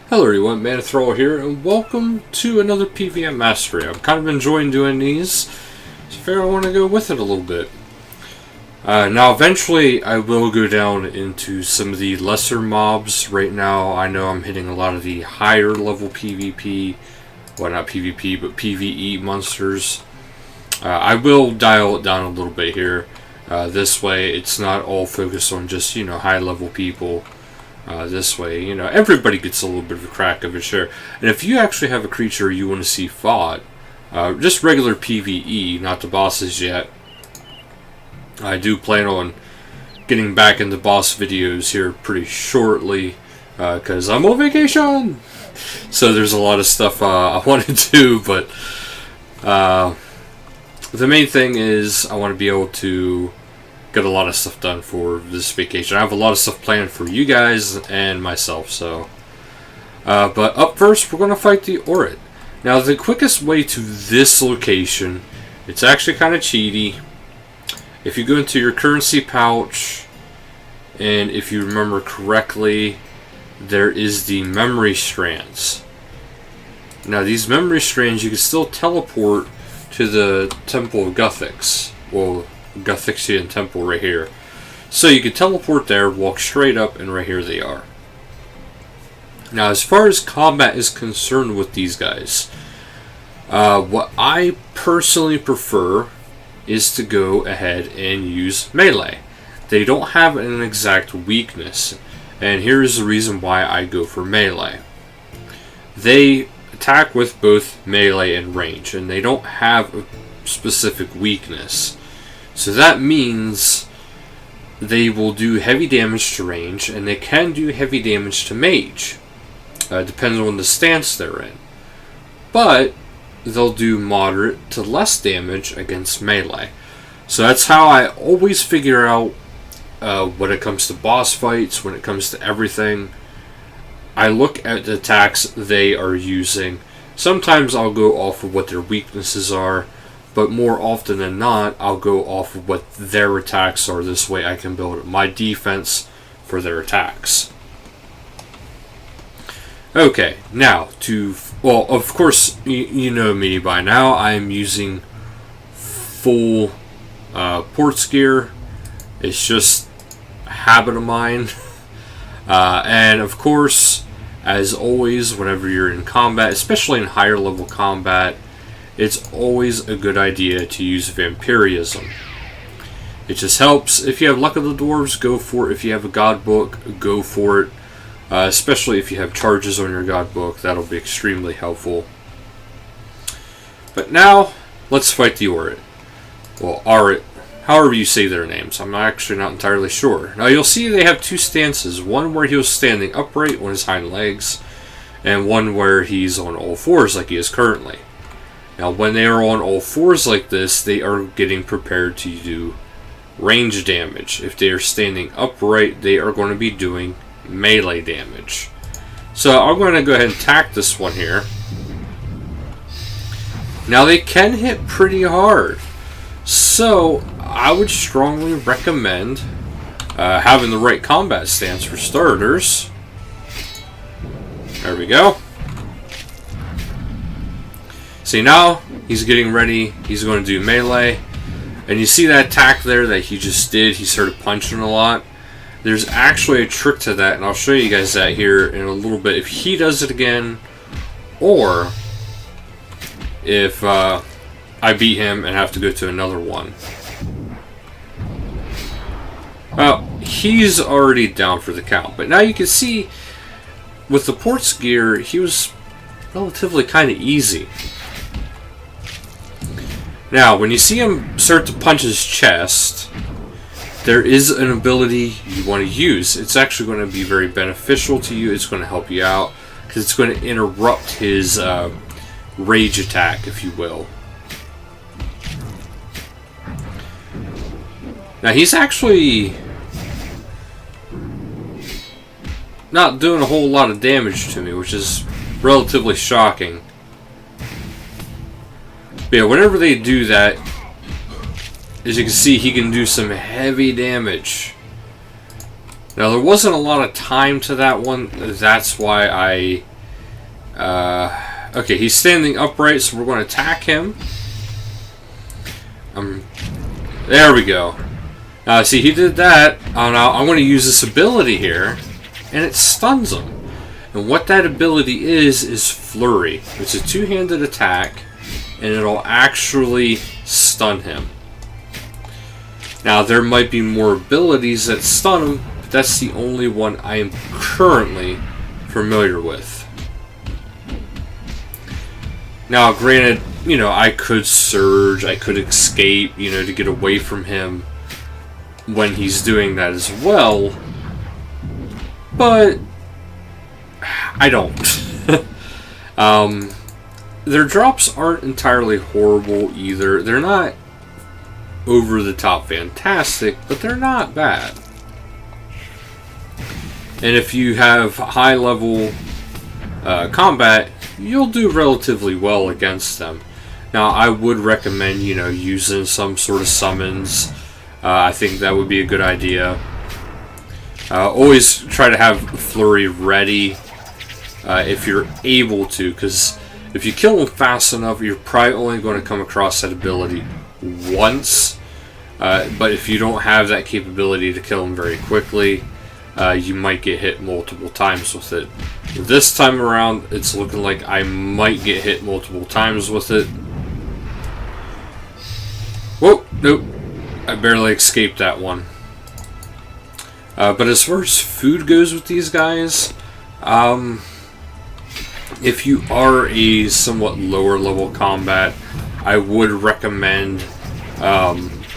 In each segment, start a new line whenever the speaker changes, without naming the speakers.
Hello everyone, Manathrall here, and welcome to another PVE Mastery. I'm kind of enjoying doing these, so I figure I want to go with it a little bit. Now eventually I will go down into some of the lesser mobs. Right now I know I'm hitting a lot of the higher level PvP, well not PvP, but PvE monsters. I will dial it down a little bit here. This way it's not all focused on just, high level people. This way, everybody gets a little bit of a crack of a share. And if you actually have a creature you want to see fought, just regular PvE, not the bosses yet, I do plan on getting back into boss videos here pretty shortly, because I'm on vacation! So there's a lot of stuff I want to do, but the main thing is I want to be able to get a lot of stuff done for this vacation. I have a lot of stuff planned for you guys and myself, so. But up first, we're going to fight the Airut. Now, the quickest way to this location, it's actually kind of cheaty. If you go into your currency pouch, and if you remember correctly, there is the memory strands. Now, these memory strands, you can still teleport to the Temple of Guthix. Well, Guthixian Temple right here. So you can teleport there, walk straight up, and right here they are. Now, as far as combat is concerned with these guys, what I personally prefer is to go ahead and use melee. They don't have an exact weakness, and here's the reason why I go for melee. They attack with both melee and range, and they don't have a specific weakness. So that means they will do heavy damage to range, and they can do heavy damage to mage. Depends on the stance they're in. But they'll do moderate to less damage against melee. So that's how I always figure out when it comes to boss fights, when it comes to everything. I look at the attacks they are using. Sometimes I'll go off of what their weaknesses are, but more often than not, I'll go off of what their attacks are. This way I can build my defense for their attacks. Okay, now well, of course, you know me by now. I'm using full ports gear. It's just a habit of mine. And of course, as always, whenever you're in combat, especially in higher level combat, it's always a good idea to use vampirism. It just helps. If you have Luck of the Dwarves, go for it. If you have a God book, go for it. Especially if you have charges on your God book, that'll be extremely helpful. But now, let's fight the Airut. Well, Airut, however you say their names. I'm actually not entirely sure. Now you'll see they have two stances. One where he was standing upright on his hind legs, and one where he's on all fours like he is currently. Now, when they are on all fours like this, they are getting prepared to do range damage. If they are standing upright, they are going to be doing melee damage. So I'm going to go ahead and attack this one here. Now, they can hit pretty hard. So I would strongly recommend having the right combat stance for starters. There we go. See, now he's getting ready. He's going to do melee. And you see that attack there that he just did? He started punching a lot. There's actually a trick to that, and I'll show you guys that here in a little bit. If he does it again, or if I beat him and have to go to another one. Well, he's already down for the count. But now you can see, with the ports gear, he was relatively kind of easy. Now, when you see him start to punch his chest, there is an ability you want to use. It's actually going to be very beneficial to you. It's going to help you out, because it's going to interrupt his rage attack, if you will. Now, he's actually not doing a whole lot of damage to me, which is relatively shocking. But yeah, whenever they do that, as you can see, he can do some heavy damage. Now, there wasn't a lot of time to that one. That's why I Okay, he's standing upright, so we're going to attack him. There we go. See, he did that. Now I'm going to use this ability here, and it stuns him. And what that ability is Flurry. It's a two-handed attack, and it'll actually stun him. Now, there might be more abilities that stun him, but that's the only one I am currently familiar with. Now, granted, you know, I could surge, I could escape, you know, to get away from him when he's doing that as well, but I don't. Their drops aren't entirely horrible either. They're not over the top fantastic, but they're not bad. And if you have high level combat, you'll do relatively well against them. Now, I would recommend, you know, using some sort of summons. I think that would be a good idea. Always try to have Flurry ready if you're able to, because if you kill him fast enough, you're probably only going to come across that ability once. But if you don't have that capability to kill him very quickly, you might get hit multiple times with it. This time around, it's looking like I might get hit multiple times with it. Whoa, nope. I barely escaped that one. But as far as food goes with these guys, if you are a somewhat lower level combat, I would recommend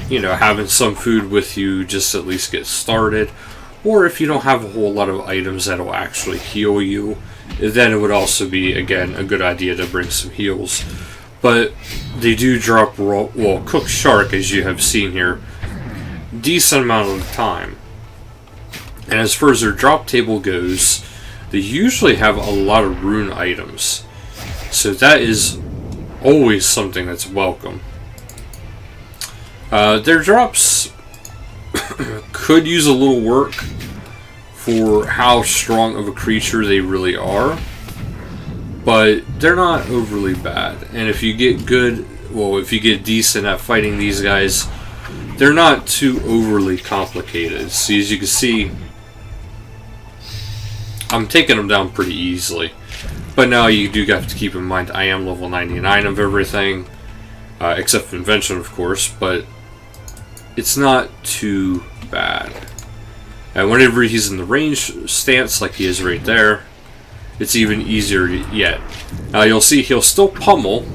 you know, having some food with you just at least get started. Or if you don't have a whole lot of items that'll actually heal you, then it would also be, again, a good idea to bring some heals. But they do drop raw, well, cooked shark, as you have seen here, decent amount of the time. And as far as their drop table goes, they usually have a lot of rune items. So that is always something that's welcome. Their drops could use a little work for how strong of a creature they really are, but they're not overly bad. And if you get good, well, if you get decent at fighting these guys, they're not too overly complicated. So as you can see, I'm taking them down pretty easily. But now you do have to keep in mind I am level 99 of everything, except for Invention, of course, but it's not too bad. And whenever he's in the range stance, like he is right there, it's even easier yet. Now you'll see he'll still pummel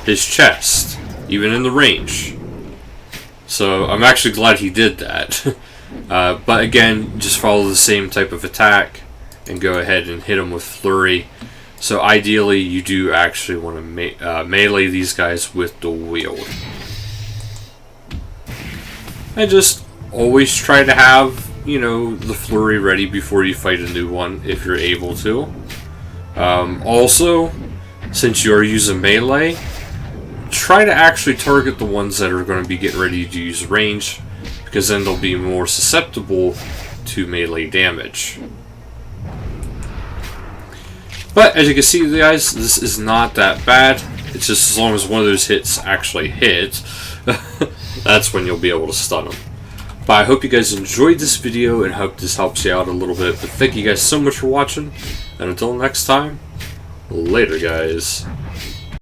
his chest, even in the range. So I'm actually glad he did that. But again, just follow the same type of attack and go ahead and hit him with Flurry. So ideally, you do actually want to melee these guys with dual wield. And just always try to have, you know, the Flurry ready before you fight a new one, if you're able to. Also, since you're using melee, try to actually target the ones that are going to be getting ready to use range, because then they'll be more susceptible to melee damage. But as you can see, guys, this is not that bad. It's just as long as one of those hits actually hit, that's when you'll be able to stun them. But I hope you guys enjoyed this video and hope this helps you out a little bit. But thank you guys so much for watching, and until next time, later guys.